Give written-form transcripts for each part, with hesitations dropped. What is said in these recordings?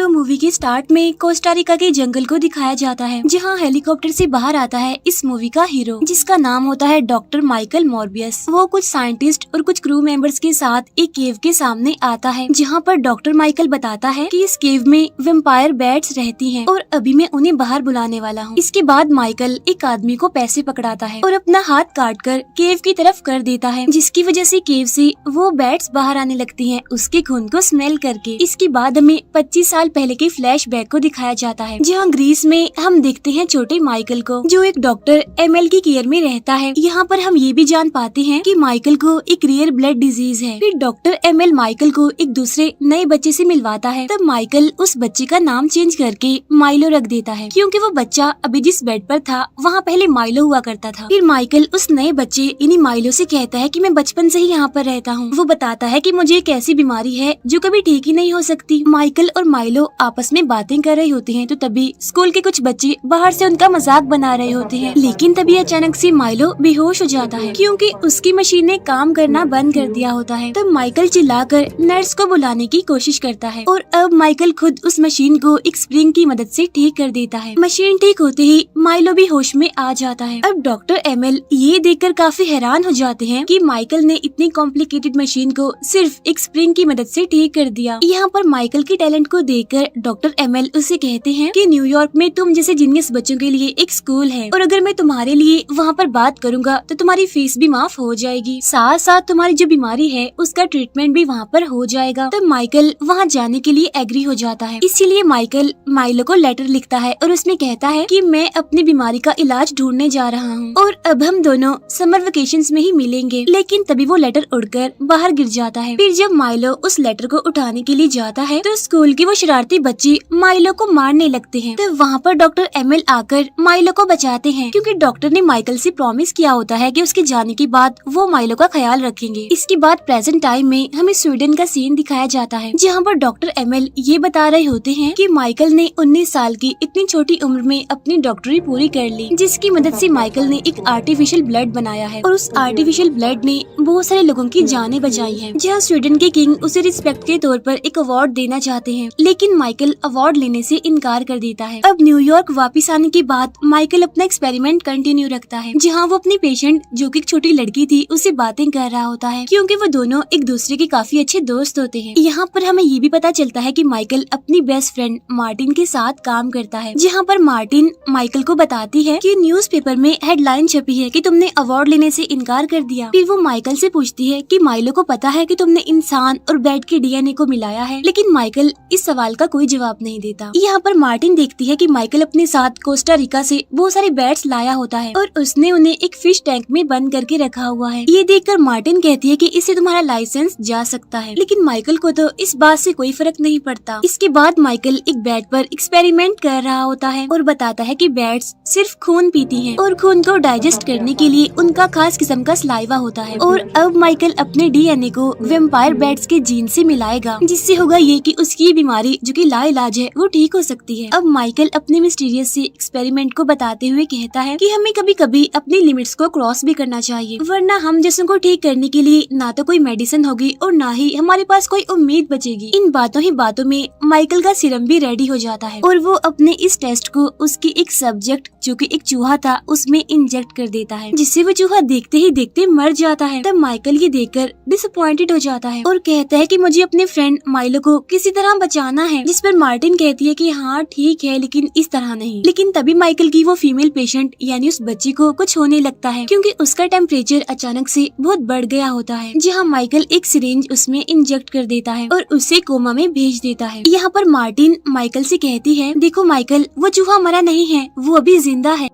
तो मूवी के स्टार्ट में कोस्टारिका के जंगल को दिखाया जाता है, जहाँ हेलीकॉप्टर से बाहर आता है इस मूवी का हीरो, जिसका नाम होता है डॉक्टर माइकल मॉर्बियस। वो कुछ साइंटिस्ट और कुछ क्रू मेंबर्स के साथ एक केव के सामने आता है, जहाँ पर डॉक्टर माइकल बताता है कि इस केव में वेम्पायर बैट्स रहती हैं और अभी मैं उन्हें बाहर बुलाने वाला हूँ। इसके बाद माइकल एक आदमी को पैसे पकड़ाता है और अपना हाथ काट कर केव की तरफ कर देता है, जिसकी वजह से केव से वो बैट्स बाहर आने लगती हैं उसके खून को स्मेल करके। इसके बाद हमें 25 साल पहले के फ्लैशबैक को दिखाया जाता है, जहाँ ग्रीस में हम देखते हैं छोटे माइकल को, जो एक डॉक्टर एमएल की केयर में रहता है। यहाँ पर हम ये भी जान पाते हैं कि माइकल को एक रेयर ब्लड डिजीज है। फिर डॉक्टर एमएल माइकल को एक दूसरे नए बच्चे से मिलवाता है, तब माइकल उस बच्चे का नाम चेंज करके माइलो रख देता है, क्योंकि वो बच्चा अभी जिस बेड पर था वहाँ पहले माइलो हुआ करता था। फिर माइकल उस नए बच्चे यानी माइलो से कहता है कि मैं बचपन से ही यहाँ पर रहता हूँ। वो बताता है कि मुझे एक ऐसी बीमारी है जो कभी ठीक ही नहीं हो सकती। माइकल और माइलो आपस में बातें कर रहे होते हैं, तो तभी स्कूल के कुछ बच्चे बाहर से उनका मजाक बना रहे होते हैं, लेकिन तभी अचानक से माइलो बेहोश हो जाता है, क्योंकि उसकी मशीन ने काम करना बंद कर दिया होता है। तब माइकल चिल्लाकर नर्स को बुलाने की कोशिश करता है और अब माइकल खुद उस मशीन को एक स्प्रिंग की मदद से ठीक कर देता है। मशीन ठीक होते ही माइलो भी होश में आ जाता है। अब डॉक्टर एमएल ये देखकर काफी हैरान हो जाते हैं कि माइकल ने इतनी कॉम्प्लिकेटेड मशीन को सिर्फ एक स्प्रिंग की मदद से ठीक कर दिया। यहाँ पर माइकल के टैलेंट को देखकर डॉक्टर एमएल उसे कहते हैं कि न्यूयॉर्क में तुम जैसे जीनियस बच्चों के लिए एक स्कूल है, और अगर मैं तुम्हारे लिए वहाँ पर बात करूँगा तो तुम्हारी फीस भी माफ हो जाएगी, साथ साथ तुम्हारी जो बीमारी है उसका ट्रीटमेंट भी वहाँ पर हो जाएगा। तब माइकल वहाँ जाने के लिए एग्री हो जाता है। इसीलिए माइकल माइलो को लेटर लिखता है और उसमें कहता है कि मैं अपनी बीमारी का इलाज ढूंढने जा रहा हूँ और अब हम दोनों समर वेकेशंस में ही मिलेंगे। लेकिन तभी वो लेटर उड़कर बाहर गिर जाता है। फिर जब माइलो उस लेटर को उठाने के लिए जाता है तो स्कूल के वो शरारती बच्चे माइलो को मारने लगते हैं। तो वहाँ पर डॉक्टर एमएल आकर माइलो को बचाते हैं, क्योंकि डॉक्टर ने माइकल से प्रॉमिस किया होता है कि उसके जाने के बाद वो माइलो का ख्याल रखेंगे। इसके बाद प्रेजेंट टाइम में हमें स्वीडन का सीन दिखाया जाता है, जहाँ पर डॉक्टर एमएल ये बता रहे होते हैं कि माइकल ने 19 साल की इतनी छोटी उम्र में अपनी डॉक्टरी पूरी कर ली, जिसकी मदद से माइकल ने एक आर्टिफिशियल ब्लड बनाया है और उस आर्टिफिशियल ब्लड ने बहुत सारे लोगों की जानें बचाई हैं। जहाँ स्वीडन के किंग उसे रिस्पेक्ट के तौर पर एक अवार्ड देना चाहते हैं, लेकिन माइकल अवार्ड लेने से इनकार कर देता है। अब न्यूयॉर्क वापस आने के बाद माइकल अपना एक्सपेरिमेंट कंटिन्यू रखता है, जहाँ वो अपनी पेशेंट जो कि एक छोटी लड़की थी उससे बातें कर रहा होता है, क्योंकि वो दोनों एक दूसरे के काफी अच्छे दोस्त होते हैं। यहाँ पर हमें ये भी पता चलता है कि माइकल अपनी बेस्ट फ्रेंड मार्टिन के साथ काम करता है, जहाँ पर मार्टिन माइकल को बताती है कि न्यूज़पेपर में हेडलाइन छपी है कि तुमने अवार्ड लेने से इनकार कर दिया। फिर वो माइकल से पूछती है कि माइलो को पता है कि तुमने इंसान और बैट के डीएनए को मिलाया है, लेकिन माइकल इस सवाल का कोई जवाब नहीं देता। यहाँ पर मार्टिन देखती है कि माइकल अपने साथ कोस्टा रिका से बहुत सारे बैट्स लाया होता है और उसने उन्हें एक फिश टैंक में बंद करके रखा हुआ है। ये देखकर मार्टिन कहती है कि इससे तुम्हारा लाइसेंस जा सकता है, लेकिन माइकल को तो इस बात से कोई फर्क नहीं पड़ता। इसके बाद माइकल एक बैट पर एक्सपेरिमेंट कर रहा होता है और बताता है कि बैट्स सिर्फ खून पीती हैं और खून को डाइजेस्ट करने के लिए उनका खास किस्म का सलाइवा होता है। और अब माइकल अपने डीएनए को वेम्पायर बैट्स के जीन से मिलाएगा, जिससे होगा ये कि उसकी बीमारी जो कि लाइलाज है वो ठीक हो सकती है। अब माइकल अपने मिस्टीरियस से एक्सपेरिमेंट को बताते हुए कहता है कि हमें कभी कभी अपनी लिमिट्स को क्रॉस भी करना चाहिए, वरना हम जैसों को ठीक करने के लिए ना तो कोई मेडिसिन होगी और ना ही हमारे पास कोई उम्मीद बचेगी। इन बातों ही बातों में माइकल का सीरम भी रेडी हो जाता है और वो अपने इस टेस्ट को उसकी एक सब्जेक्ट जो कि एक चूहा था उसमें इंजेक्ट कर देता है, जिससे वो चूहा देखते ही देखते मर जाता है। तब माइकल ये देखकर डिसअपॉइंटेड हो जाता है और कहता है कि मुझे अपने फ्रेंड माइलो को किसी तरह बचाना है, जिस पर मार्टिन कहती है कि हाँ ठीक है, लेकिन इस तरह नहीं। लेकिन तभी माइकल की वो फीमेल पेशेंट यानी उस बच्ची को कुछ होने लगता है, क्योंकि उसका टेम्परेचर अचानक से बहुत बढ़ गया होता है, जहाँ माइकल एक सिरिंज उसमें इंजेक्ट कर देता है और उसे कोमा में भेज देता है। यहाँ पर मार्टिन माइकल से कहती है, देखो माइकल, वो चूहा मरा नहीं है, वो अभी जिंदा है।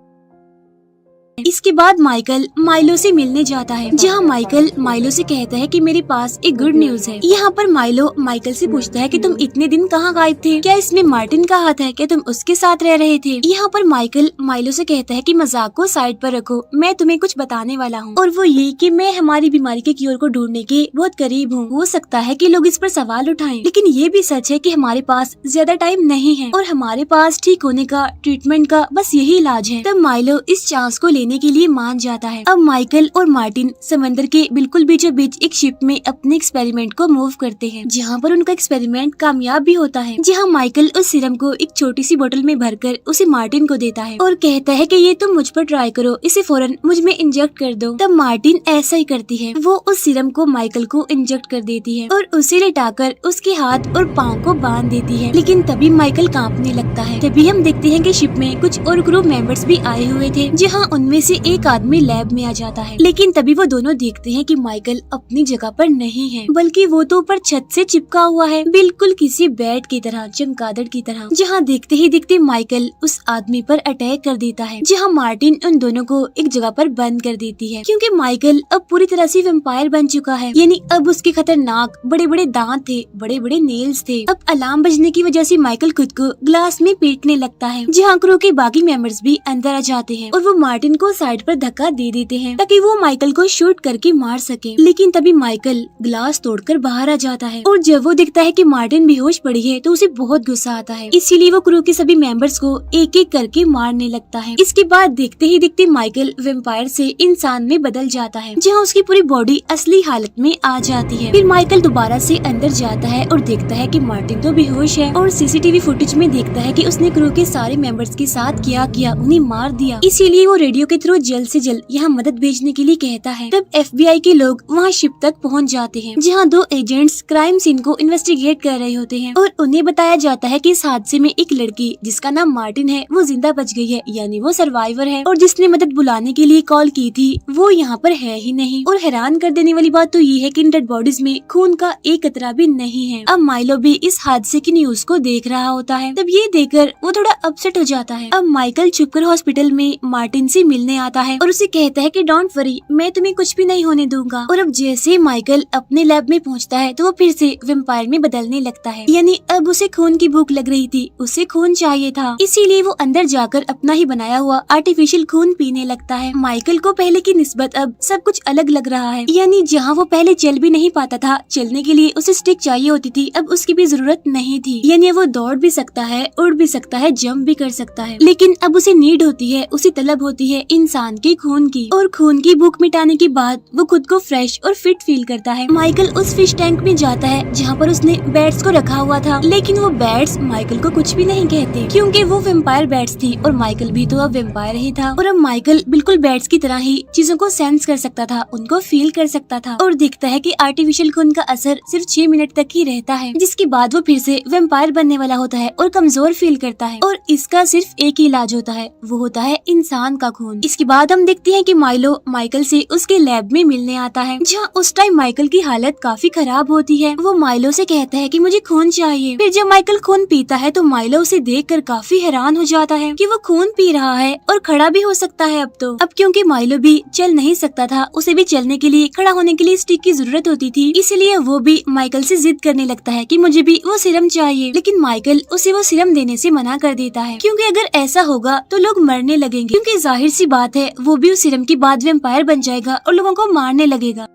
इसके बाद माइकल माइलो से मिलने जाता है, जहाँ माइकल माइलो से कहता है कि मेरे पास एक गुड न्यूज है। यहाँ पर माइलो माइकल से पूछता है कि तुम इतने दिन कहाँ गायब थे, क्या इसमें मार्टिन का हाथ है, क्या तुम उसके साथ रह रहे थे। यहाँ पर माइकल माइलो से कहता है कि मजाक को साइड पर रखो, मैं तुम्हें कुछ बताने वाला हूँ, और वो ये कि मैं हमारी बीमारी के क्योर को ढूंढने के बहुत करीब हूँ। हो सकता है कि लोग इस पर सवाल उठाएं, लेकिन ये भी सच है कि हमारे पास ज्यादा टाइम नहीं है और हमारे पास ठीक होने का, ट्रीटमेंट का बस यही इलाज है। तब माइलो इस चांस को देने के लिए मान जाता है। अब माइकल और मार्टिन समंदर के बिल्कुल बीचों बीच एक शिप में अपने एक्सपेरिमेंट को मूव करते हैं, जहाँ पर उनका एक्सपेरिमेंट कामयाब भी होता है। जहाँ माइकल उस सीरम को एक छोटी सी बोतल में भरकर उसे मार्टिन को देता है और कहता है कि ये तुम मुझ पर ट्राई करो, इसे फौरन मुझ में इंजेक्ट कर दो। तब मार्टिन ऐसा ही करती है, वो उस सीरम को माइकल को इंजेक्ट कर देती है और उसे लेटाकर उसके हाथ और पाँव को बांध देती है। लेकिन तभी माइकल कांपने लगता है। तभी हम देखते हैं कि शिप में कुछ और क्रू मेंबर्स भी आए हुए थे, जहां उनमें से एक आदमी लैब में आ जाता है। लेकिन तभी वो दोनों देखते हैं कि माइकल अपनी जगह पर नहीं है, बल्कि वो तो ऊपर छत से चिपका हुआ है, बिल्कुल किसी बैट की तरह, चमगादड़ की तरह। जहां देखते ही देखते माइकल उस आदमी पर अटैक कर देता है, जहां मार्टिन उन दोनों को एक जगह पर बंद कर देती है, क्योंकि माइकल अब पूरी तरह से वैम्पायर बन चुका है। यानी अब उसके खतरनाक बड़े बड़े दांत थे, बड़े बड़े नेल्स थे। अब अलार्म बजने की वजह से माइकल खुद को ग्लास में पीटने लगता है, जहाँ क्रू के बाकी मेंबर्स भी अंदर आ जाते हैं और वो मार्टिन को साइड पर धक्का दे देते हैं ताकि वो माइकल को शूट करके मार सके। लेकिन तभी माइकल ग्लास तोड़कर बाहर आ जाता है और जब वो देखता है कि मार्टिन बेहोश पड़ी है तो उसे बहुत गुस्सा आता है। इसीलिए वो क्रू के सभी मेंबर्स को एक एक करके मारने लगता है। इसके बाद देखते ही देखते माइकल वैम्पायर से इंसान में बदल जाता है, जहाँ उसकी पूरी बॉडी असली हालत में आ जाती है। फिर माइकल दोबारा से अंदर जाता है और देखता है कि मार्टिन तो बेहोश है और सीसीटीवी फुटेज में देखता है कि उसने क्रू के सारे मेंबर्स के साथ क्या किया, उन्हें मार दिया। इसीलिए वो रेडियो के थ्रू जल्द से जल्द यहाँ मदद भेजने के लिए कहता है। तब FBI के लोग वहाँ शिप तक पहुँच जाते हैं, जहाँ 2 एजेंट्स क्राइम सीन को इन्वेस्टिगेट कर रहे होते हैं और उन्हें बताया जाता है कि इस हादसे में एक लड़की जिसका नाम मार्टिन है वो जिंदा बच गई है, यानी वो सर्वाइवर है, और जिसने मदद बुलाने के लिए कॉल की थी वो यहाँ पर है ही नहीं। और हैरान कर देने वाली बात तो ये है कि इन डेड बॉडीज में खून का एक कतरा भी नहीं है। अब माइलो भी इस हादसे की न्यूज को देख रहा होता है। तब ये देखकर वो थोड़ा अपसेट हो जाता है। अब माइकल छुपकर हॉस्पिटल में मार्टिन से मिलने आता है और उसे कहता है कि डोंट वरी, मैं तुम्हें कुछ भी नहीं होने दूंगा। और अब जैसे ही माइकल अपने लैब में पहुंचता है तो वो फिर से वैम्पायर में बदलने लगता है। यानी अब उसे खून की भूख लग रही थी, उसे खून चाहिए था, इसीलिए वो अंदर जाकर अपना ही बनाया हुआ आर्टिफिशियल खून पीने लगता है। माइकल को पहले की निस्बत अब सब कुछ अलग लग रहा है। यानी जहाँ वो पहले चल भी नहीं पाता था, चलने के लिए उसे स्टिक चाहिए होती थी, अब उसकी भी जरूरत नहीं थी। यानी वो दौड़ भी सकता है, उड़ भी सकता है, जंप भी कर सकता है। लेकिन अब उसे नीड होती है, उसे तलब होती है इंसान के खून की, और खून की भूख मिटाने के बाद वो खुद को फ्रेश और फिट फील करता है। माइकल उस फिश टैंक में जाता है जहाँ पर उसने बैट्स को रखा हुआ था, लेकिन वो बैट्स माइकल को कुछ भी नहीं कहते, क्योंकि वो वैम्पायर बैट्स थी और माइकल भी तो अब वैम्पायर ही था। और अब माइकल बिल्कुल बैट्स की तरह ही चीजों को सेंस कर सकता था, उनको फील कर सकता था, और दिखता है कि आर्टिफिशियल खून का असर सिर्फ 6 मिनट तक ही रहता है, जिसके बाद वो फिर से वैम्पायर बनने वाला होता है और कमजोर फील करता है। और इसका सिर्फ एक ही इलाज होता है, वो होता है इंसान का खून। इसके बाद हम देखते हैं कि माइलो माइकल से उसके लैब में मिलने आता है, जहाँ उस टाइम माइकल की हालत काफी खराब होती है। वो माइलो से कहता है कि मुझे खून चाहिए। फिर जब माइकल खून पीता है तो माइलो उसे देखकर काफी हैरान हो जाता है कि वो खून पी रहा है और खड़ा भी हो सकता है। अब क्योंकि माइलो भी चल नहीं सकता था, उसे भी चलने के लिए, खड़ा होने के लिए स्टिक की जरूरत होती थी, इसलिए वो भी माइकल से जिद करने लगता है कि मुझे भी वो सीरम चाहिए। लेकिन माइकल उसे वो सीरम देने से मना कर देता है, क्योंकि अगर ऐसा होगा तो लोग मरने लगेंगे, क्योंकि जाहिर सी बात है वो भी उस सीरम के बाद वैम्पायर बन जाएगा और लोगों को मारने लगेगा।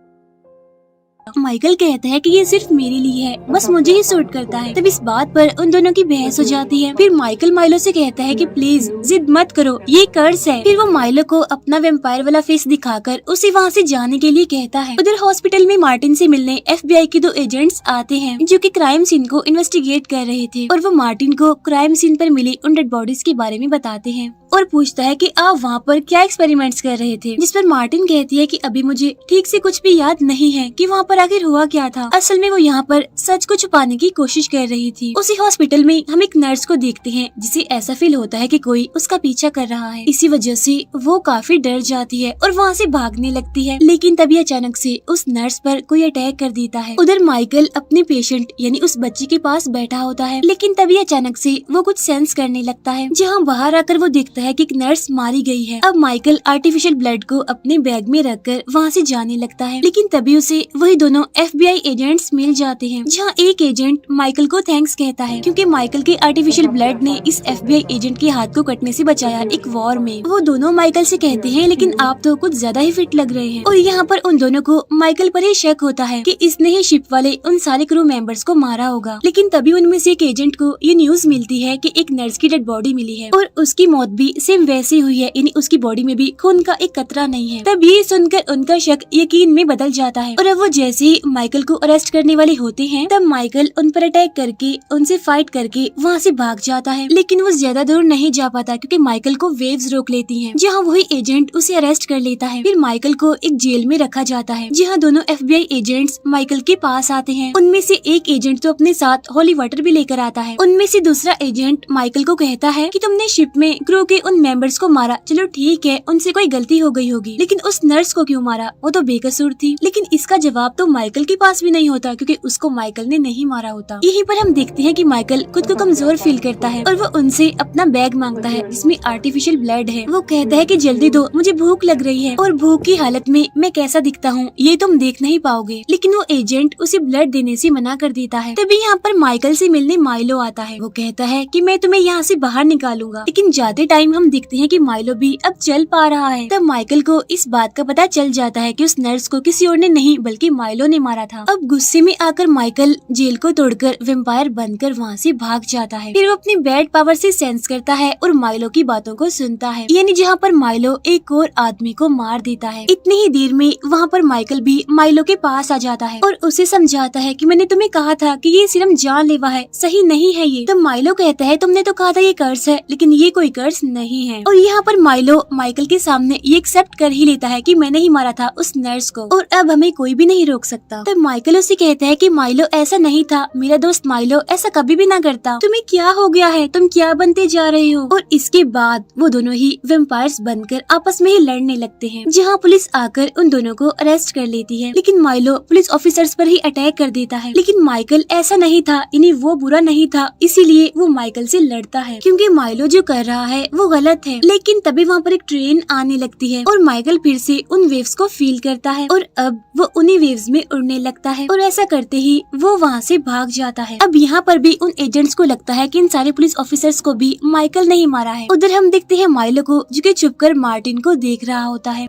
माइकल कहता है कि ये सिर्फ मेरे लिए है, बस मुझे ही सूट करता है। तब इस बात पर उन दोनों की बहस हो जाती है। फिर माइकल माइलो से कहता है कि प्लीज जिद मत करो, ये कर्स है। फिर वो माइलो को अपना वैम्पायर वाला फेस दिखाकर उसे वहाँ से जाने के लिए कहता है। उधर हॉस्पिटल में मार्टिन से मिलने FBI के 2 एजेंट्स आते हैं, जो कि क्राइम सीन को इन्वेस्टिगेट कर रहे थे, और वो मार्टिन को क्राइम सीन पर मिली उन डेड बॉडीज के बारे में बताते हैं और पूछता है कि आप वहाँ पर क्या एक्सपेरिमेंट्स कर रहे थे। जिस पर मार्टिन कहती है कि अभी मुझे ठीक से कुछ भी याद नहीं है कि वहाँ पर आखिर हुआ क्या था। असल में वो यहाँ पर सच को छुपाने की कोशिश कर रही थी। उसी हॉस्पिटल में हम एक नर्स को देखते हैं जिसे ऐसा फील होता है कि कोई उसका पीछा कर रहा है। इसी वजह से वो काफी डर जाती है और वहाँ से भागने लगती है। लेकिन तभी अचानक से उस नर्स पर कोई अटैक कर देता है। उधर माइकल अपने पेशेंट यानी उस बच्चे के पास बैठा होता है, लेकिन तभी अचानक से वो कुछ सेंस करने लगता है, जहाँ बाहर आकर वो देखता है कि एक नर्स मारी गई है। अब माइकल आर्टिफिशियल ब्लड को अपने बैग में रखकर वहाँ से जाने लगता है, लेकिन तभी उसे वही दोनों FBI एजेंट्स मिल जाते हैं, जहाँ एक एजेंट माइकल को थैंक्स कहता है, क्योंकि माइकल के आर्टिफिशियल ब्लड ने इस FBI एजेंट के हाथ को कटने से बचाया एक वॉर में। वो दोनों माइकल से कहते हैं लेकिन आप तो कुछ ज्यादा ही फिट लग रहे हैं। और यहाँ पर उन दोनों को माइकल पर ही शक होता है कि इसने ही शिप वाले उन सारे क्रू मेंबर्स को मारा होगा। लेकिन तभी उनमें से एक एजेंट को ये न्यूज मिलती है कि एक नर्स की डेड बॉडी मिली है और उसकी मौत भी भी सेम वैसी हुई है, यानी उसकी बॉडी में भी खून का एक कतरा नहीं है। तब ये सुनकर उनका शक यकीन में बदल जाता है और अब वो जैसे ही माइकल को अरेस्ट करने वाले होते हैं तब माइकल उन पर अटैक करके उनसे फाइट करके वहाँ से भाग जाता है। लेकिन वो ज्यादा दूर नहीं जा पाता क्योंकि माइकल को वेव्स रोक लेती हैं, जहाँ वही एजेंट उसे अरेस्ट कर लेता है। फिर माइकल को एक जेल में रखा जाता है, जहाँ दोनों FBI एजेंट्स माइकल के पास आते हैं। उनमें से एक एजेंट तो अपने साथ होली वाटर भी लेकर आता है। उनमें से दूसरा एजेंट माइकल को कहता है कि तुमने शिप में क्रू के उन मेंबर्स को मारा, चलो ठीक है उनसे कोई गलती हो गई होगी, लेकिन उस नर्स को क्यों मारा, वो तो बेकसूर थी। लेकिन इसका जवाब तो माइकल के पास भी नहीं होता क्योंकि उसको माइकल ने नहीं मारा होता। यहीं पर हम देखते हैं कि माइकल खुद को कमजोर फील करता है और वो उनसे अपना बैग मांगता है जिसमें आर्टिफिशियल ब्लड है। वो कहता है कि जल्दी दो, मुझे भूख लग रही है और भूख की हालत में मैं कैसा दिखता हूँ ये तुम देख नहीं पाओगे। लेकिन वो एजेंट उसे ब्लड देने से मना कर देता है। तभी यहाँ पर माइकल से मिलने माइलो आता है। वो कहता है कि मैं तुम्हें यहाँ से बाहर निकालूंगा, लेकिन जाते टाइम हम देखते हैं कि माइलो भी अब चल पा रहा है। तब माइकल को इस बात का पता चल जाता है कि उस नर्स को किसी और ने नहीं बल्कि माइलो ने मारा था। अब गुस्से में आकर माइकल जेल को तोड़कर वेम्पायर बनकर वहाँ से भाग जाता है। फिर वो अपनी बैड पावर से सेंस करता है और माइलो की बातों को सुनता है, यानी जहाँ पर माइलो एक और आदमी को मार देता है। इतनी ही देर में वहाँ पर माइकल भी माइलो के पास आ जाता है और उसे समझाता है कि मैंने तुम्हें कहा था कि ये सिर्फ जानलेवा है, सही नहीं है ये। तो माइलो कहता है तुमने तो कहा था ये कर्ज है, लेकिन ये कोई कर्ज नहीं है। और यहाँ पर माइलो माइकल के सामने ये एक्सेप्ट कर ही लेता है कि मैंने ही मारा था उस नर्स को और अब हमें कोई भी नहीं रोक सकता। तब माइकल उसे कहता है कि माइलो ऐसा नहीं था, मेरा दोस्त माइलो ऐसा कभी भी ना करता, तुम्हें क्या हो गया है, तुम क्या बनते जा रहे हो। और इसके बाद वो दोनों ही वेम्पायर्स बनकर आपस में ही लड़ने लगते हैं, जहाँ पुलिस आकर उन दोनों को अरेस्ट कर लेती है। लेकिन माइलो पुलिस ऑफिसर्स पर ही अटैक कर देता है। लेकिन माइकल ऐसा नहीं था, यानी वो बुरा नहीं था, इसीलिए वो माइकल से लड़ता है क्योंकि माइलो जो कर रहा है वो गलत है। लेकिन तभी वहाँ पर एक ट्रेन आने लगती है और माइकल फिर से उन वेव्स को फील करता है और अब वो उन्हीं वेव्स में उड़ने लगता है और ऐसा करते ही वो वहाँ से भाग जाता है। अब यहाँ पर भी उन एजेंट्स को लगता है कि इन सारे पुलिस ऑफिसर्स को भी माइकल नहीं मारा है। उधर हम देखते हैं माइलो को जो कि छुपकर मार्टिन को देख रहा होता है।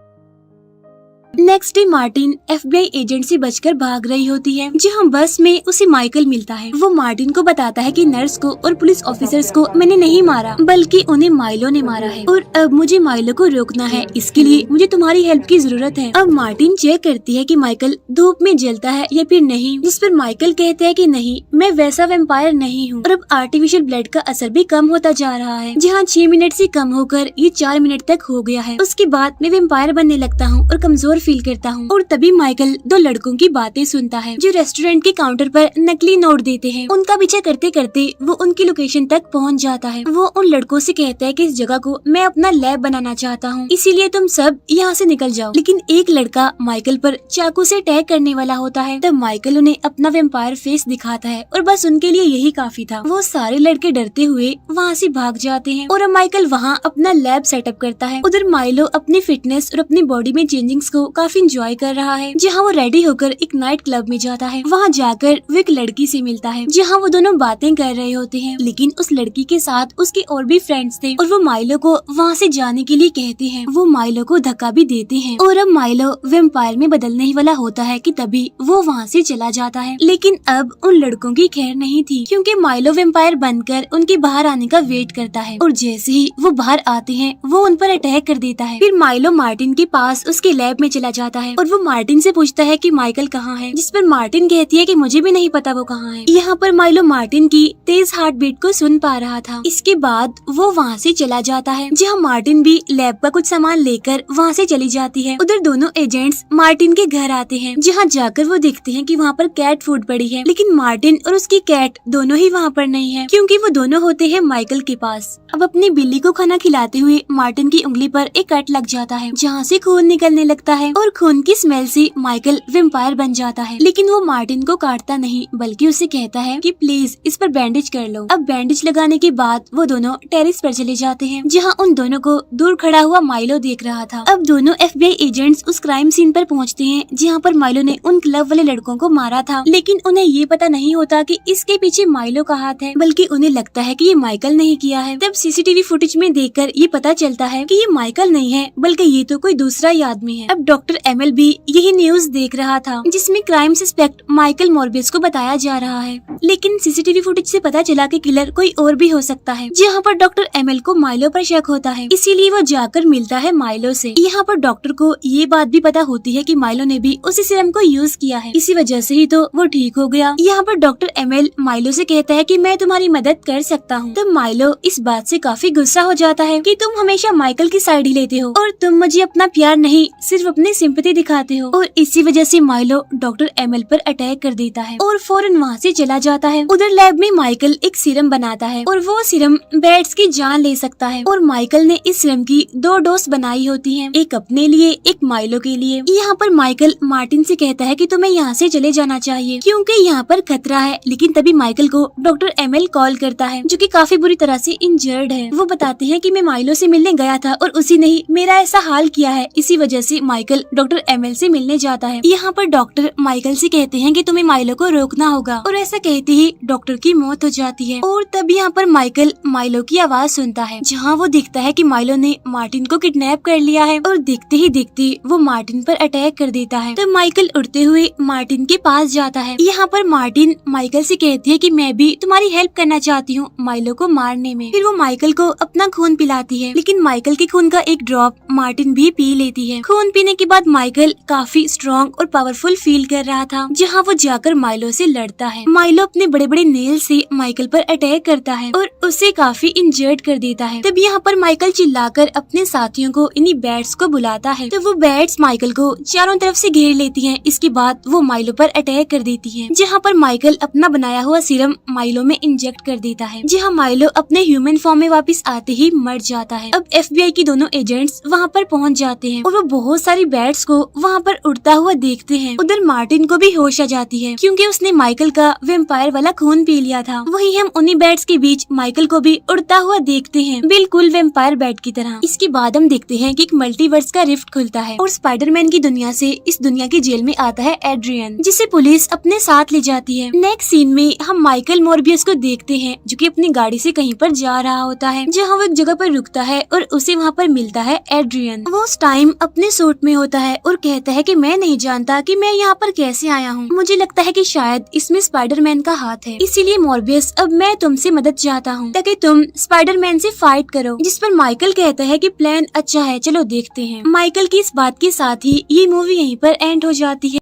Next day Martin FBI agent से बचकर भाग रही होती है, जहाँ बस में उसे माइकल मिलता है। वो मार्टिन को बताता है कि नर्स को और पुलिस ऑफिसर्स को मैंने नहीं मारा बल्कि उन्हें माइलो ने मारा है और अब मुझे माइलो को रोकना है, इसके लिए मुझे तुम्हारी हेल्प की जरूरत है। अब मार्टिन चेक करती है कि माइकल धूप में जलता है या फिर नहीं, जिस पर माइकल कहते हैं कि नहीं, मैं वैसा वेम्पायर नहीं हूँ। और अब आर्टिफिशियल ब्लड का असर भी कम होता जा रहा है, जहाँ 6 मिनट से कम होकर ये 4 मिनट तक हो गया है। उसके बाद मैं वेम्पायर बनने लगता हूँ और कमजोर फील करता हूँ। और तभी माइकल 2 लड़कों की बातें सुनता है जो रेस्टोरेंट के काउंटर पर नकली नोट देते हैं। उनका पीछा करते करते वो उनकी लोकेशन तक पहुँच जाता है। वो उन लड़कों से कहता है कि इस जगह को मैं अपना लैब बनाना चाहता हूँ, इसीलिए तुम सब यहाँ से निकल जाओ। लेकिन एक लड़का माइकल पर चाकू से अटैक करने वाला होता है। तब माइकल उन्हें अपना वेम्पायर फेस दिखाता है और बस उनके लिए यही काफी था। वो सारे लड़के डरते हुए वहाँ से भाग जाते हैं और अब माइकल वहाँ अपना लैब सेटअप करता है। उधर माइलो अपनी फिटनेस और अपनी बॉडी में चेंजिंग्स को काफी एंजॉय कर रहा है, जहाँ वो रेडी होकर एक नाइट क्लब में जाता है। वहाँ जाकर वो एक लड़की से मिलता है, जहाँ वो दोनों बातें कर रहे होते हैं। लेकिन उस लड़की के साथ उसके और भी फ्रेंड्स थे और वो माइलो को वहाँ से जाने के लिए कहते हैं। वो माइलो को धक्का भी देते हैं और अब माइलो वेम्पायर में बदलने ही वाला होता है कि तभी वो वहाँ से चला जाता है। लेकिन अब उन लड़कों की खैर नहीं थी, क्योंकि माइलो वेम्पायर बनकर उनके बाहर आने का वेट करता है और जैसे ही वो बाहर आते हैं वो उन पर अटैक कर देता है। फिर माइलो मार्टिन के पास उसके लैब में चला जाता है और वो मार्टिन से पूछता है कि माइकल कहाँ है, जिस पर मार्टिन कहती है कि मुझे भी नहीं पता वो कहाँ है। यहाँ पर माइलो मार्टिन की तेज हार्ट बीट को सुन पा रहा था। इसके बाद वो वहाँ से चला जाता है, जहाँ मार्टिन भी लैब का कुछ सामान लेकर वहाँ से चली जाती है। उधर दोनों एजेंट्स मार्टिन के घर आते हैं, जहाँ जाकर वो देखते हैं कि वहाँ पर कैट फूड पड़ी है, लेकिन मार्टिन और उसकी कैट दोनों ही वहाँ पर नहीं है, क्योंकि वो दोनों होते हैं माइकल के पास। अब अपनी बिल्ली को खाना खिलाते हुए मार्टिन की उंगली पर एक कट लग जाता है, जहाँ से खून निकलने लगता है और खून की स्मेल से माइकल वेम्पायर बन जाता है। लेकिन वो मार्टिन को काटता नहीं, बल्कि उसे कहता है कि प्लीज इस पर बैंडेज कर लो। अब बैंडेज लगाने के बाद वो दोनों टेरेस पर चले जाते हैं, जहाँ उन दोनों को दूर खड़ा हुआ माइलो देख रहा था। अब दोनों FBI एजेंट्स उस क्राइम सीन पर पहुँचते हैं, जहाँ पर माइलो ने उन क्लब वाले लड़कों को मारा था। लेकिन उन्हें ये पता नहीं होता कि इसके पीछे माइलो का हाथ है, बल्कि उन्हें लगता है कि ये माइकल नहीं किया है। तब CCTV फुटेज में देखकर ये पता चलता है कि ये माइकल नहीं है, बल्कि ये तो कोई दूसरा ही आदमी है। अब डॉक्टर एमएल भी यही न्यूज देख रहा था जिसमें क्राइम सस्पेक्ट माइकल मॉर्बियस को बताया जा रहा है। लेकिन सीसीटीवी फुटेज से पता चला कि किलर कोई और भी हो सकता है। जहाँ पर डॉक्टर एमएल को माइलो पर शक होता है, इसीलिए वो जाकर मिलता है माइलो से। यहाँ पर डॉक्टर को ये बात भी पता होती है कि माइलो ने भी उसी सीरम को यूज किया है, इसी वजह से ही तो वो ठीक हो गया। यहाँ पर डॉक्टर एमएल माइलो से कहता है कि मैं तुम्हारी मदद कर सकता हूँ। तब माइलो इस बात से काफी गुस्सा हो जाता है कि तुम हमेशा माइकल की साइड ही लेते हो और तुम मुझे अपना प्यार नहीं सिर्फ अपनी सिंपैथी दिखाते हो। और इसी वजह से माइलो डॉक्टर एमएल पर अटैक कर देता है और फौरन वहाँ से चला जाता है। उधर लैब में माइकल एक सीरम बनाता है और वो सीरम बैट्स की जान ले सकता है। और माइकल ने इस सीरम की 2 डोज बनाई होती है, एक अपने लिए एक माइलो के लिए। यहाँ पर माइकल मार्टिन से कहता है कि तुम्हें यहाँ से चले जाना चाहिए क्योंकि यहाँ पर खतरा है। लेकिन तभी माइकल को डॉक्टर एमएल कॉल करता है जो कि काफी बुरी तरह से इंजर्ड है। वो बताते हैं कि मैं माइलो से मिलने गया था और उसी ने ही मेरा ऐसा हाल किया है। इसी वजह से माइकल डॉक्टर एमएल से मिलने जाता है। यहाँ पर डॉक्टर माइकल से कहते हैं कि तुम्हें माइलो को रोकना होगा और ऐसा कहते ही डॉक्टर की मौत हो जाती है। और तब यहाँ पर माइकल माइलो की आवाज सुनता है जहाँ वो दिखता है कि माइलो ने मार्टिन को किडनैप कर लिया है और देखते ही देखते वो मार्टिन पर अटैक कर देता है। तो माइकल उड़ते हुए मार्टिन के पास जाता है। यहाँ पर मार्टिन माइकल से कहती है कि मैं भी तुम्हारी हेल्प करना चाहती हूँ माइलो को मारने में। फिर वो माइकल को अपना खून पिलाती है, लेकिन माइकल के खून का एक ड्रॉप मार्टिन भी पी लेती है। खून पीने के बाद माइकल काफी स्ट्रॉन्ग और पावरफुल फील कर रहा था, जहाँ वो जाकर माइलो से लड़ता है। माइलो अपने बड़े बड़े नेल से माइकल पर अटैक करता है और उसे काफी इंजर्ड कर देता है। तब यहाँ पर माइकल चिल्लाकर अपने साथियों को इन्हीं बैट्स को बुलाता है। तो वो बैट्स माइकल को चारों तरफ से घेर लेती हैं। इसके बाद वो माइलो पर अटैक कर देती है, जहाँ पर माइकल अपना बनाया हुआ सीरम माइलो में इंजेक्ट कर देता है, जहाँ माइलो अपने ह्यूमन फॉर्म में वापस आते ही मर जाता है। अब एफबीआई की दोनों एजेंट्स वहाँ पर पहुँच जाते हैं और वो बहुत सारी बैट्स को वहाँ पर उड़ता हुआ देखते हैं। उधर मार्टिन को भी होश आ जाती है क्योंकि उसने माइकल का वेम्पायर वाला खून पी लिया था। वही हम उन्हीं बैट्स के बीच माइकल को भी उड़ता हुआ देखते हैं, बिल्कुल वेम्पायर बैट की तरह। इसके बाद हम देखते हैं कि एक मल्टीवर्स का रिफ्ट खुलता है और स्पाइडरमैन की दुनिया से इस दुनिया की जेल में आता है एड्रियन, जिसे पुलिस अपने साथ ले जाती है। नेक्स्ट सीन में हम माइकल मॉर्बियस को देखते हैं जो कि अपनी गाड़ी से कहीं पर जा रहा होता है, जहाँ वो एक जगह पर रुकता है और उसे वहाँ पर मिलता है एड्रियन। वो उस टाइम अपने सूट में होता है और कहता है कि मैं नहीं जानता कि मैं यहाँ पर कैसे आया हूँ। मुझे लगता है कि शायद इसमें स्पाइडरमैन का हाथ है, इसीलिए मॉर्बियस अब मैं तुमसे मदद चाहता हूँ ताकि तुम स्पाइडरमैन से फाइट करो। जिस पर माइकल कहता है कि प्लान अच्छा है, चलो देखते हैं। माइकल की इस बात के साथ ही ये मूवी यहीं पर एंड हो जाती है।